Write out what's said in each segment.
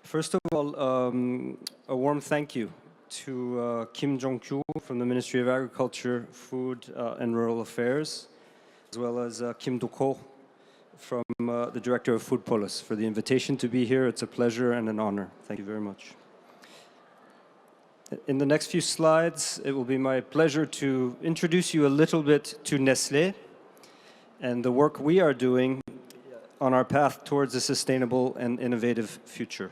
First of all, a warm thank you to Kim Jong-kyu from the Ministry of Agriculture, Food and Rural Affairs, as well as Kim Do-ko from the Director of Foodpolis for the invitation to be here. It's a pleasure and an honor. Thank you very much. In the next few slides, it will be my pleasure to introduce you a little bit to Nestlé and the work we are doing on our path towards a sustainable and innovative future.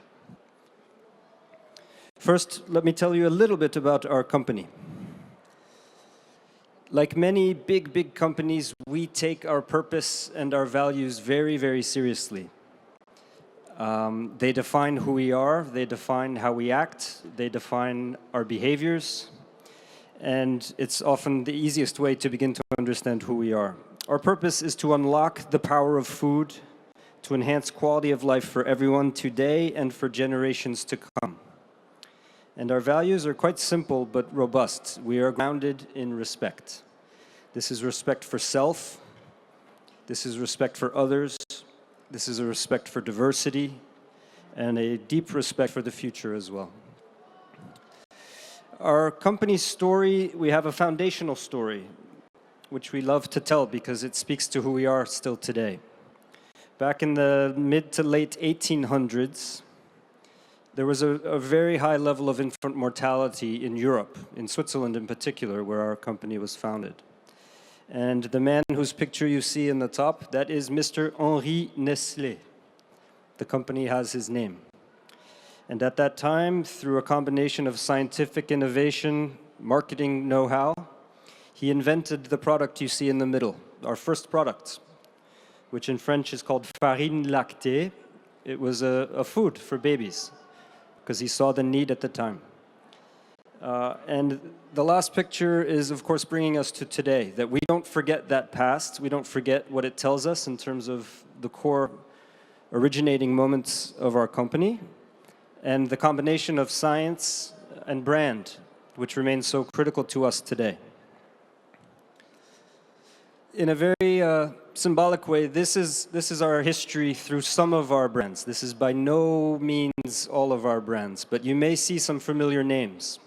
First, let me tell you a little bit about our company. Like many big companies, we take our purpose and our values very, very seriously. They define who we are, they define how we act, they define our behaviors, and it's often the easiest way to begin to understand who we are. Our purpose is to unlock the power of food, to enhance quality of life for everyone today and for generations to come. And our values are quite simple but robust. We are grounded in respect. This is respect for self, this is respect for others, this is a respect for diversity, and a deep respect for the future as well. Our company's story, we have a foundational story, which we love to tell because it speaks to who we are still today. Back in the mid to late 1800s, there was a very high level of infant mortality in Europe, in Switzerland in particular, where our company was founded. And the man whose picture you see in the top, that is Mr. Henri Nestlé. The company has his name. And at that time, through a combination of scientific innovation, marketing know-how, he invented the product you see in the middle, our first product, which in French is called farine lactée. It was a food for babies, because he saw the need at the time. And the last picture is, of course, bringing us to today, that we don't forget that past, we don't forget what it tells us in terms of the core originating moments of our company, and the combination of science and brand, which remains so critical to us today. In a very symbolic way, this is our history through some of our brands. This is by no means all of our brands, but you may see some familiar names.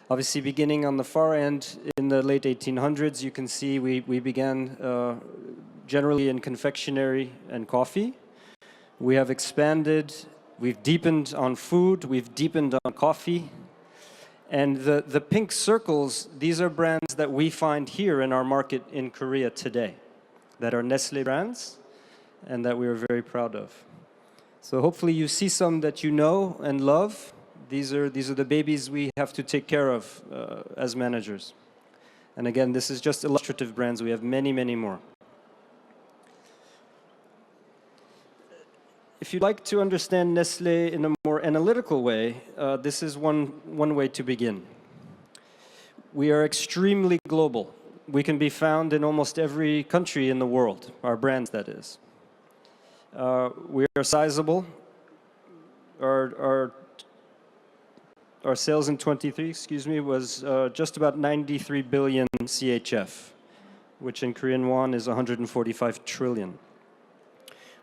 Obviously, beginning on the far end in the late 1800s, you can see we began generally in confectionery and coffee. We have expanded, we've deepened on food, we've deepened on coffee. And the pink circles, these are brands that we find here in our market in Korea today, that are Nestlé brands and that we are very proud of. So hopefully you see some that you know and love. These are the babies we have to take care of as managers. And again, this is just illustrative brands. We have many, many more. If you'd like to understand Nestlé in a more analytical way, this is one way to begin. We are extremely global. We can be found in almost every country in the world, our brands, that is. We are sizable. Our sales in 23, was just about 93 billion CHF, which in Korean won is 145 trillion.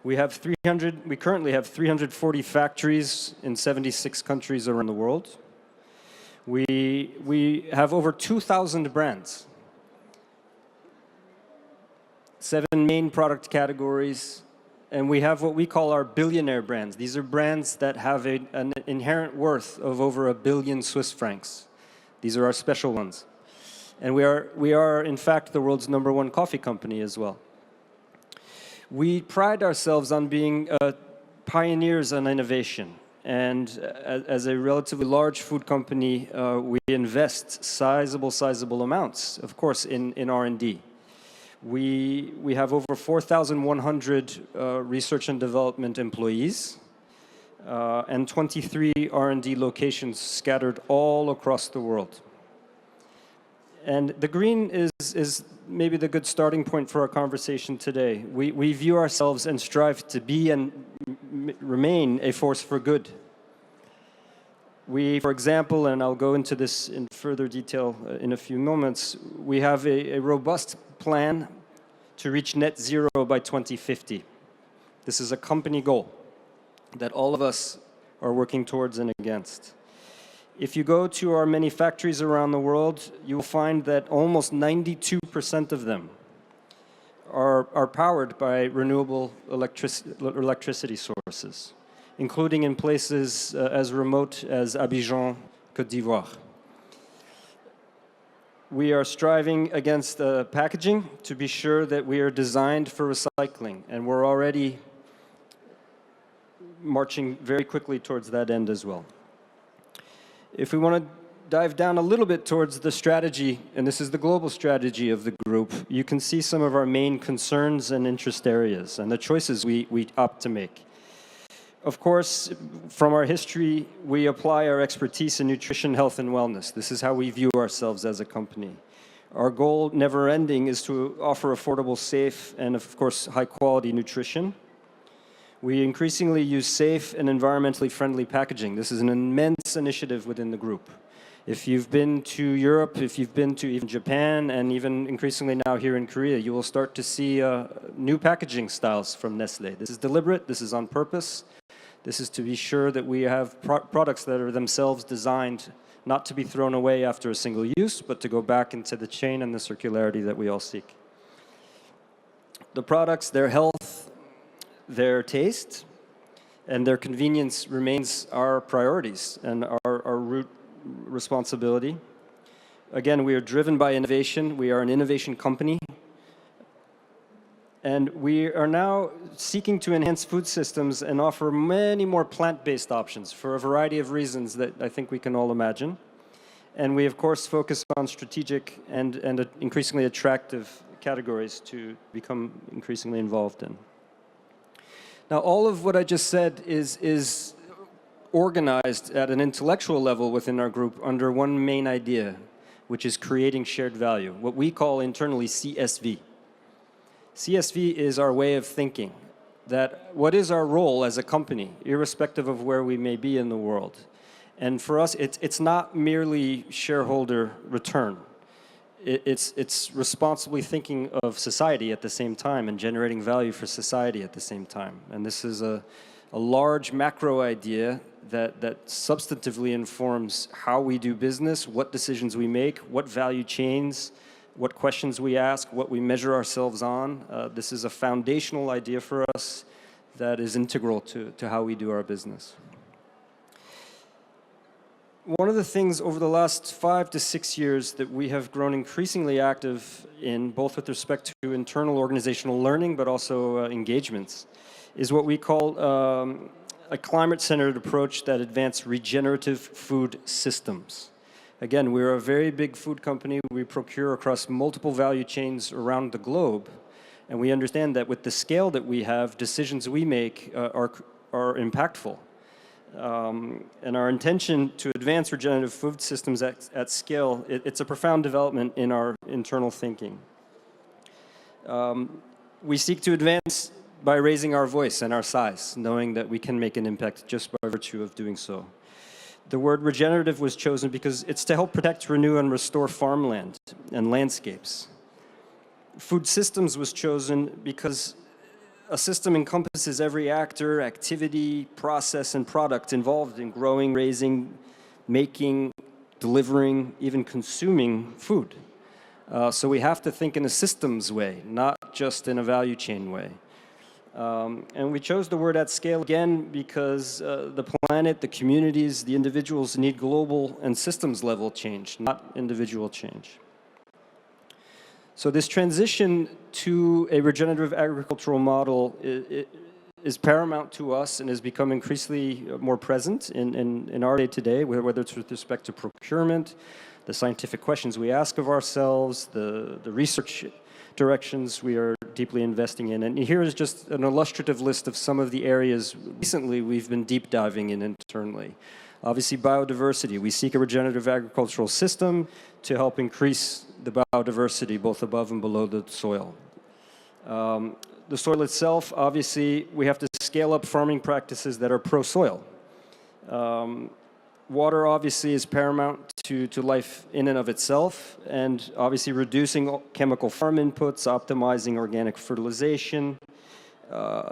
We currently have 340 factories in 76 countries around the world. We have over 2,000 brands, 7 main product categories, and we have what we call our billionaire brands. These are brands that have an inherent worth of over 1 billion Swiss francs. These are our special ones. And we are in fact the world's #1 coffee company as well. We pride ourselves on being pioneers on innovation, and as a relatively large food company, we invest sizable amounts, of course, in R&D. We have over 4,100 research and development employees, and 23 R&D locations scattered all across the world. And the green is maybe the good starting point for our conversation today. We view ourselves and strive to be and remain a force for good. We, for example, and I'll go into this in further detail in a few moments, we have a robust plan to reach net zero by 2050. This is a company goal that all of us are working towards and against. If you go to our many factories around the world, you will find that almost 92% of them are powered by renewable electricity sources, including in places as remote as Abidjan, Côte d'Ivoire. We are striving against packaging to be sure that we are designed for recycling, and we're already marching very quickly towards that end as well. If we want to dive down a little bit towards the strategy, and this is the global strategy of the group, you can see some of our main concerns and interest areas and the choices we opt to make. Of course, from our history, we apply our expertise in nutrition, health, and wellness. This is how we view ourselves as a company. Our goal, never ending, is to offer affordable, safe, and of course, high-quality nutrition. We increasingly use safe and environmentally friendly packaging. This is an immense initiative within the group. If you've been to Europe, if you've been to even Japan, and even increasingly now here in Korea, you will start to see new packaging styles from Nestlé. This is deliberate, this is on purpose. This is to be sure that we have products that are themselves designed not to be thrown away after a single use, but to go back into the chain and the circularity that we all seek. The products, their health, their taste, and their convenience remains our priorities and our root responsibility. Again, we are driven by innovation. We are an innovation company. And we are now seeking to enhance food systems and offer many more plant-based options for a variety of reasons that I think we can all imagine. And we, of course, focus on strategic and increasingly attractive categories to become increasingly involved in. Now, all of what I just said is organized at an intellectual level within our group under one main idea, which is creating shared value, what we call internally CSV. CSV is our way of thinking, that what is our role as a company, irrespective of where we may be in the world. And for us, it's not merely shareholder return. It's responsibly thinking of society at the same time and generating value for society at the same time. And this is a large macro idea that substantively informs how we do business, what decisions we make, what value chains, what questions we ask, what we measure ourselves on. This is a foundational idea for us that is integral to how we do our business. One of the things over the last 5 to 6 years that we have grown increasingly active in, both with respect to internal organizational learning, but also engagements, is what we call a climate-centered approach that advances regenerative food systems. Again, we're a very big food company. We procure across multiple value chains around the globe. And we understand that with the scale that we have, decisions we make are impactful. And our intention to advance regenerative food systems at scale, it's a profound development in our internal thinking. We seek to advance by raising our voice and our size, knowing that we can make an impact just by virtue of doing so. The word regenerative was chosen because it's to help protect, renew, and restore farmland and landscapes. Food systems was chosen because a system encompasses every actor, activity, process, and product involved in growing, raising, making, delivering, even consuming food. So we have to think in a systems way, not just in a value chain way. And we chose the word at scale again because the planet, the communities, the individuals need global and systems level change, not individual change. So this transition to a regenerative agricultural model is paramount to us and has become increasingly more present in our day-to-day, whether it's with respect to procurement, the scientific questions we ask of ourselves, the research directions we are deeply investing in. And here is just an illustrative list of some of the areas recently we've been deep diving in internally. Obviously, biodiversity. We seek a regenerative agricultural system to help increase the biodiversity both above and below the soil. The soil itself, obviously, we have to scale up farming practices that are pro-soil. Water, obviously, is paramount to life in and of itself, and obviously reducing chemical farm inputs, optimizing organic fertilization,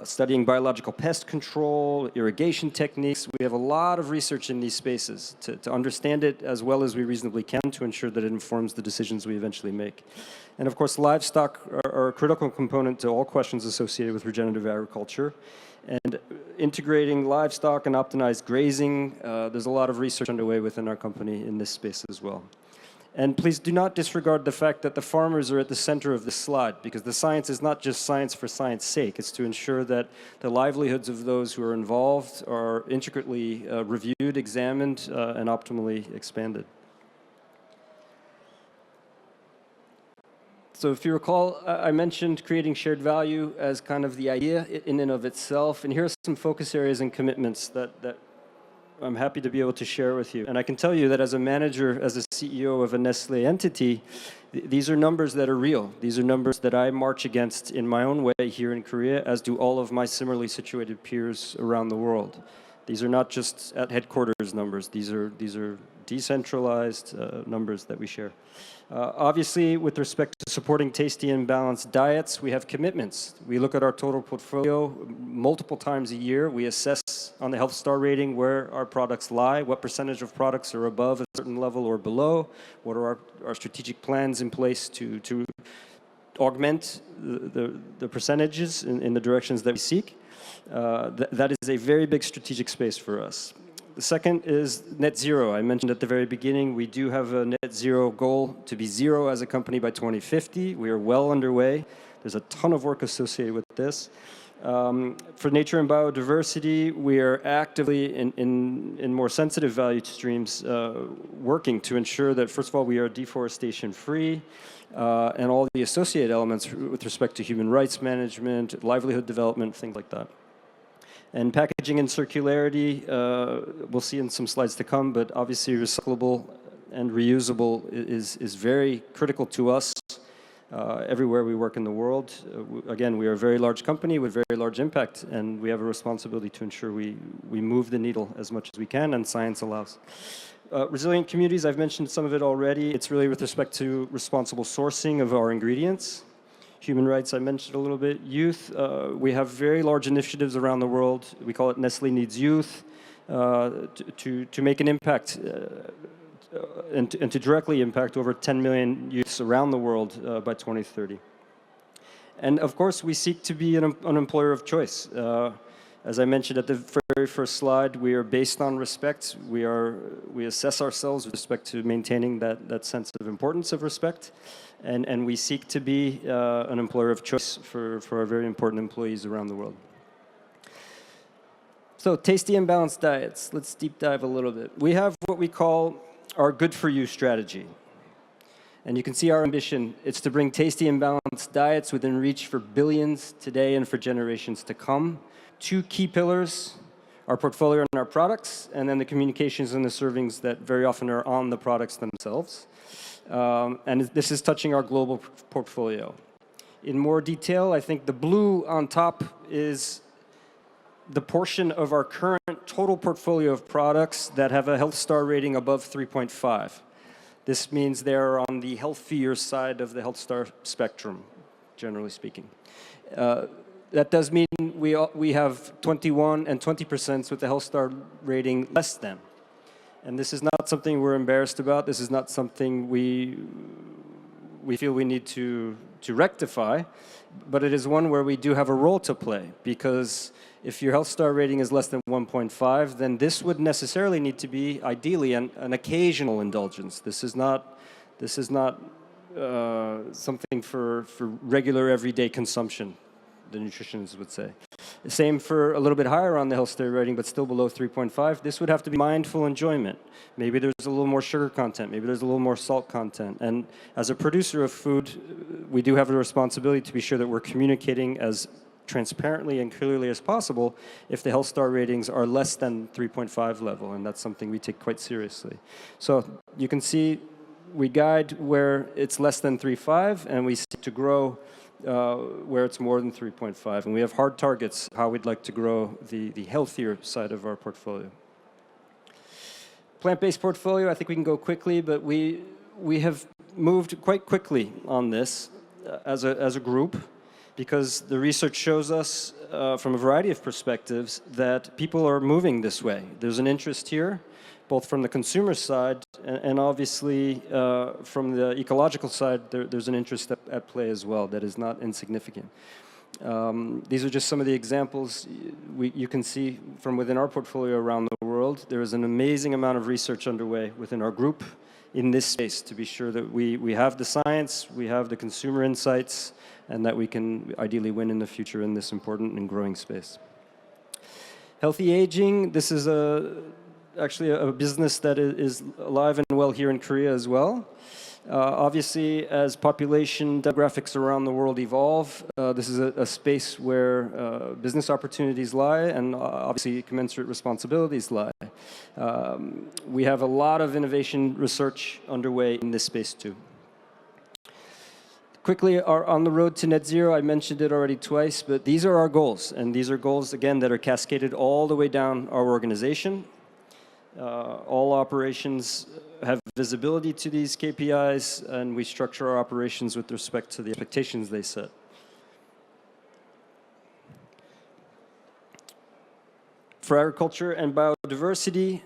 studying biological pest control, irrigation techniques. We have a lot of research in these spaces to understand it as well as we reasonably can to ensure that it informs the decisions we eventually make. And of course, livestock are a critical component to all questions associated with regenerative agriculture. And integrating livestock and optimized grazing, there's a lot of research underway within our company in this space as well. And please do not disregard the fact that the farmers are at the center of this slide, because the science is not just science for science's sake. It's to ensure that the livelihoods of those who are involved are intricately reviewed, examined, and optimally expanded. So if you recall, I mentioned creating shared value as kind of the idea in and of itself. And here are some focus areas and commitments that I'm happy to be able to share with you. And I can tell you that as a manager, as a CEO of a Nestlé entity, these are numbers that are real. These are numbers that I march against in my own way here in Korea, as do all of my similarly situated peers around the world. These are not just at headquarters numbers. These are decentralized numbers that we share. Obviously, with respect to supporting tasty and balanced diets, we have commitments. We look at our total portfolio multiple times a year. We assess on the health star rating where our products lie, what percentage of products are above a certain level or below, what are our strategic plans in place to augment the percentages in the directions that we seek. That is a very big strategic space for us. The second is net zero. I mentioned at the very beginning, we do have a net zero goal to be zero as a company by 2050. We are well underway. There's a ton of work associated with this. For nature and biodiversity, we are actively in more sensitive value streams working to ensure that, first of all, we are deforestation free and all the associated elements with respect to human rights management, livelihood development, things like that. And packaging and circularity, we'll see in some slides to come, but obviously recyclable and reusable is very critical to us everywhere we work in the world. Again, we are a very large company with very large impact, and we have a responsibility to ensure we move the needle as much as we can, and science allows. Resilient communities, I've mentioned some of it already. It's really with respect to responsible sourcing of our ingredients. Human rights, I mentioned a little bit. Youth, we have very large initiatives around the world. We call it Nestlé Needs Youth, to make an impact and to directly impact over 10 million youths around the world by 2030. And of course, we seek to be an employer of choice. As I mentioned at the very first slide, we are based on respect. We assess ourselves with respect to maintaining that sense of importance of respect. And we seek to be an employer of choice for our very important employees around the world. So tasty and balanced diets. Let's deep dive a little bit. We have what we call our good for you strategy. And you can see our ambition. It's to bring tasty and balanced diets within reach for billions today and for generations to come. Two key pillars, our portfolio and our products, and then the communications and the servings that very often are on the products themselves. And this is touching our global portfolio. In more detail, I think the blue on top is the portion of our current total portfolio of products that have a health star rating above 3.5. This means they're on the healthier side of the health star spectrum, generally speaking. That does mean we have 21 and 20% with the health star rating less than. And this is not something we're embarrassed about. This is not something we feel we need to rectify, but it is one where we do have a role to play, because if your health star rating is less than 1.5, then this would necessarily need to be, ideally, an occasional indulgence. This is not something for regular everyday consumption, the nutritionists would say. Same for a little bit higher on the health star rating, but still below 3.5. This would have to be mindful enjoyment. Maybe there's a little more sugar content. Maybe there's a little more salt content. And as a producer of food, we do have a responsibility to be sure that we're communicating as transparently and clearly as possible if the health star ratings are less than 3.5 level, and that's something we take quite seriously. So you can see we guide where it's less than 3.5, and we seek to grow where it's more than 3.5. And we have hard targets how we'd like to grow the healthier side of our portfolio. Plant-based portfolio, I think we can go quickly, but we have moved quite quickly on this as a group. because the research shows us from a variety of perspectives that people are moving this way. There's an interest here, both from the consumer side and obviously from the ecological side, there's an interest at play as well that is not insignificant. These are just some of the examples you can see from within our portfolio around the world. There is an amazing amount of research underway within our group in this space to be sure that we have the science, we have the consumer insights, and that we can ideally win in the future in this important and growing space. Healthy aging, this is actually a business that is alive and well here in Korea as well. Obviously, as population demographics around the world evolve, this is a space where business opportunities lie and obviously commensurate responsibilities lie. We have a lot of innovation research underway in this space too. Quickly, on the road to net zero, I mentioned it already twice, but these are our goals. And these are goals, again, that are cascaded all the way down our organization. All operations have visibility to these KPIs, and we structure our operations with respect to the expectations they set. For agriculture and biodiversity,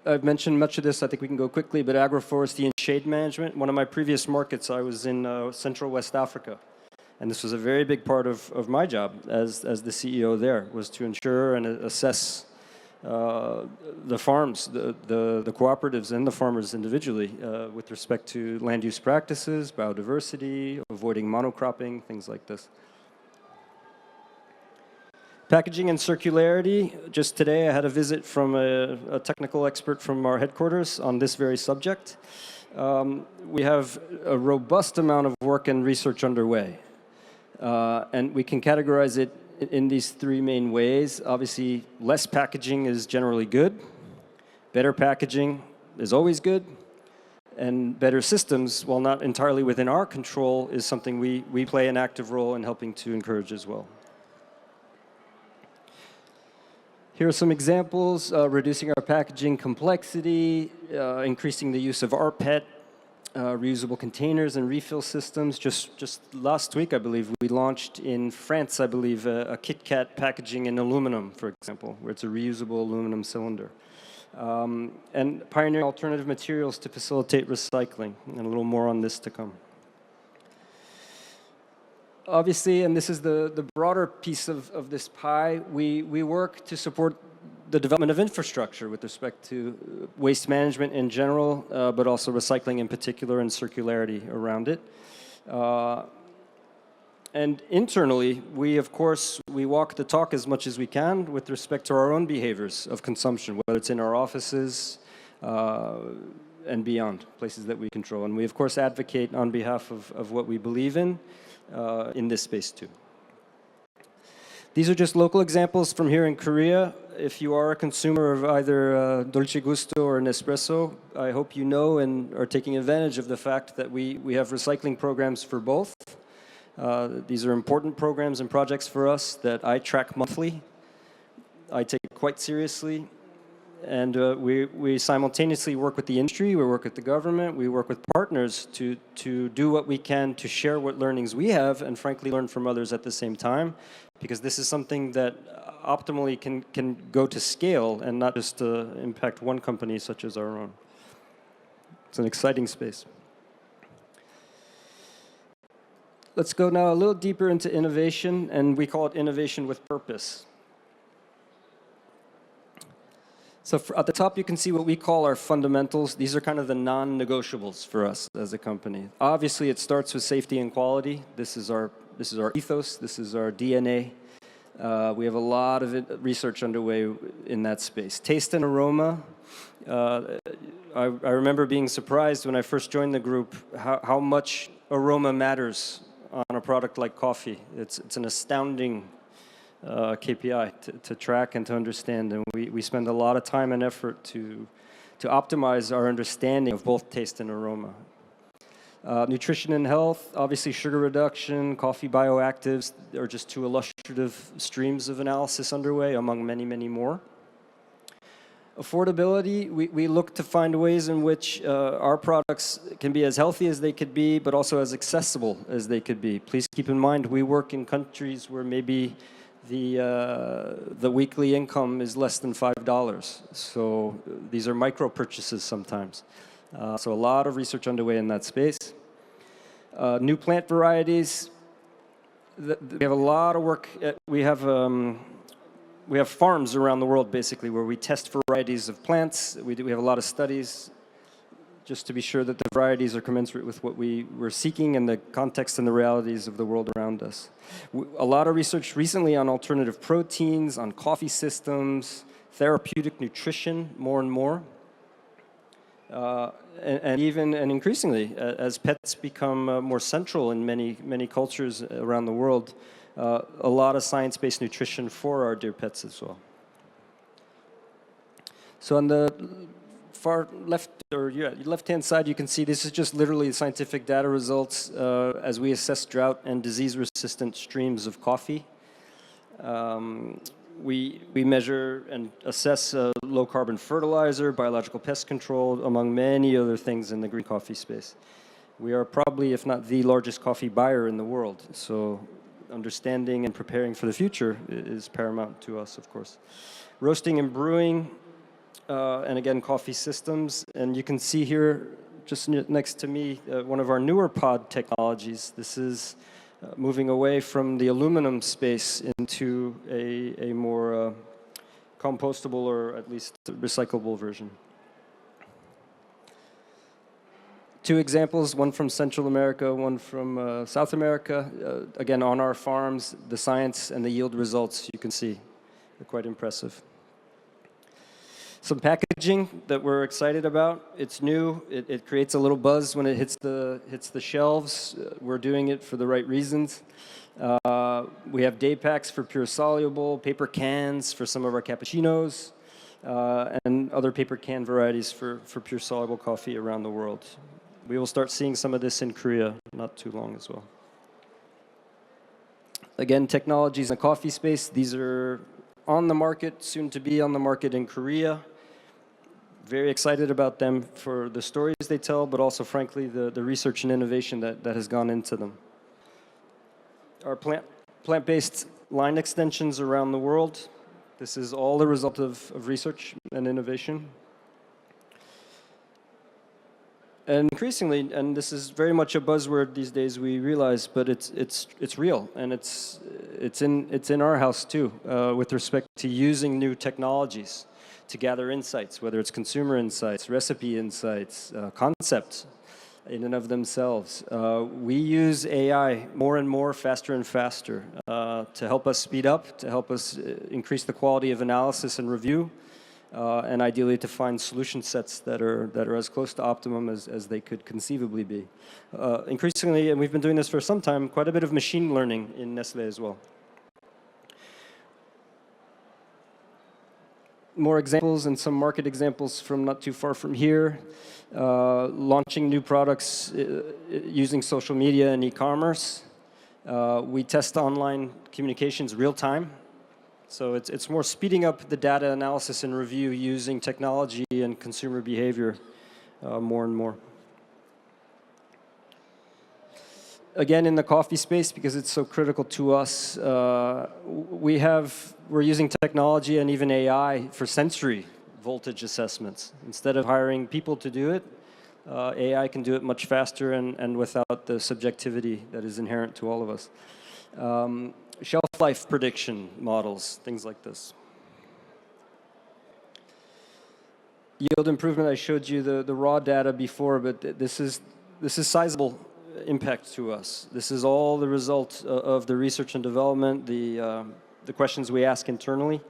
I've mentioned much of this, I think we can go quickly, but agroforestry and shade management. One of my previous markets, I was in Central West Africa. And this was a very big part of my job as the CEO there, was to ensure and assess the farms, the cooperatives and the farmers individually with respect to land use practices, biodiversity, avoiding monocropping, things like this. Packaging and circularity. Just today I had a visit from a technical expert from our headquarters on this very subject. We have a robust amount of work and research underway. And we can categorize it in these three main ways. Obviously, less packaging is generally good. Better packaging is always good. And better systems, while not entirely within our control, is something we play an active role in helping to encourage as well. Here are some examples, reducing our packaging complexity, increasing the use of rPET, reusable containers and refill systems. Just last week, I believe, we launched in France, I believe, a Kit Kat packaging in aluminum, for example, where it's a reusable aluminum cylinder. And pioneering alternative materials to facilitate recycling, and a little more on this to come. Obviously, and this is the broader piece of this pie, we work to support the development of infrastructure with respect to waste management in general, but also recycling in particular and circularity around it. And internally, of course, we walk the talk as much as we can with respect to our own behaviors of consumption, whether it's in our offices and beyond, places that we control. And we, of course, advocate on behalf of what we believe in this space too. These are just local examples from here in Korea. If you are a consumer of either Dolce Gusto or Nespresso, I hope you know and are taking advantage of the fact that we have recycling programs for both. These are important programs and projects for us that I track monthly. I take it quite seriously. And we simultaneously work with the industry, we work with the government, we work with partners to do what we can to share what learnings we have and frankly learn from others at the same time, because this is something that optimally can go to scale and not just impact one company such as our own. It's an exciting space. Let's go now a little deeper into innovation, and we call it innovation with purpose. So at the top, you can see what we call our fundamentals. These are kind of the non-negotiables for us as a company. Obviously, it starts with safety and quality. This is our ethos. This is our DNA. We have a lot of research underway in that space. Taste and aroma. I remember being surprised when I first joined the group how much aroma matters on a product like coffee. It's an astounding KPI to track and to understand, and we spend a lot of time and effort to optimize our understanding of both taste and aroma. Nutrition and health, obviously sugar reduction, coffee bioactives are just two illustrative streams of analysis underway among many, many more. Affordability, we look to find ways in which our products can be as healthy as they could be, but also as accessible as they could be. Please keep in mind, we work in countries where maybe the weekly income is less than $5. So these are micro purchases sometimes. So a lot of research underway in that space. New plant varieties, we have a lot of work. We have farms around the world, basically, where we test varieties of plants. We have a lot of studies just to be sure that the varieties are commensurate with what we were seeking and the context and the realities of the world around us. A lot of research recently on alternative proteins, on coffee systems, therapeutic nutrition, more and more. And increasingly, as pets become more central in many cultures around the world, a lot of science-based nutrition for our dear pets as well. So on the far left, or left-hand side, you can see this is just literally scientific data results as we assess drought and disease-resistant streams of coffee. We measure and assess low-carbon fertilizer, biological pest control, among many other things in the green coffee space. We are probably, if not the largest coffee buyer in the world, so understanding and preparing for the future is paramount to us, of course. Roasting and brewing, and again, coffee systems. And you can see here, just next to me, one of our newer pod technologies. This is moving away from the aluminum space into a more compostable or at least recyclable version. Two examples, one from Central America, one from South America. Again, on our farms, the science and the yield results you can see are quite impressive. Some packaging that we're excited about. It's new. It creates a little buzz when it hits the shelves. We're doing it for the right reasons. We have day packs for pure soluble, paper cans for some of our cappuccinos, and other paper can varieties for pure soluble coffee around the world. We will start seeing some of this in Korea not too long as well. Again, technologies in the coffee space. These are on the market, soon to be on the market in Korea. Very excited about them for the stories they tell, but also, frankly, the research and innovation that has gone into them. Our plant-based line extensions around the world. This is all the result of research and innovation. And increasingly, and this is very much a buzzword these days, we realize, but it's real, and it's in our house too, with respect to using new technologies to gather insights, whether it's consumer insights, recipe insights, concepts in and of themselves. We use AI more and more, faster and faster, to help us speed up, to help us increase the quality of analysis and review, and ideally to find solution sets that are as close to optimum as they could conceivably be. Increasingly, and we've been doing this for some time, quite a bit of machine learning in Nestlé as well. More examples and some market examples from not too far from here. Launching new products using social media and e-commerce. We test online communications real time. So it's more speeding up the data analysis and review using technology and consumer behavior more and more. Again, in the coffee space, because it's so critical to us, we're using technology and even AI for sensory voltage assessments. Instead of hiring people to do it, AI can do it much faster and without the subjectivity that is inherent to all of us. Shelf life prediction models, things like this. Yield improvement, I showed you the raw data before, but this is sizable impact to us. This is all the result of the research and development, the questions we ask internally.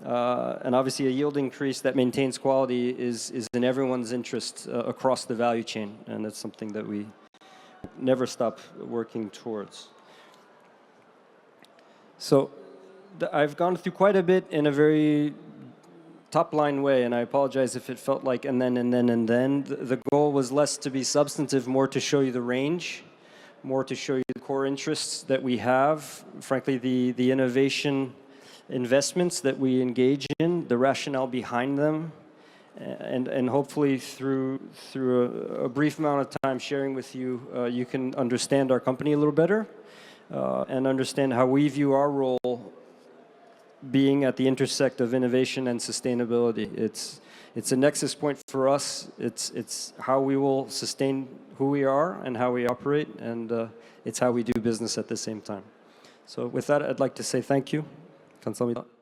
And obviously a yield increase that maintains quality is in everyone's interest across the value chain, and it's something that we never stop working towards. So I've gone through quite a bit in a very top-line way, and I apologize if it felt like and then. The goal was less to be substantive, more to show you the range, more to show you the core interests that we have, frankly, the innovation investments that we engage in, the rationale behind them, and hopefully through a brief amount of time sharing with you, you can understand our company a little better and understand how we view our role being at the intersect of innovation and sustainability. It's a nexus point for us. It's how we will sustain who we are and how we operate, and it's how we do business at the same time. So with that, I'd like to say thank you. 감사합니다.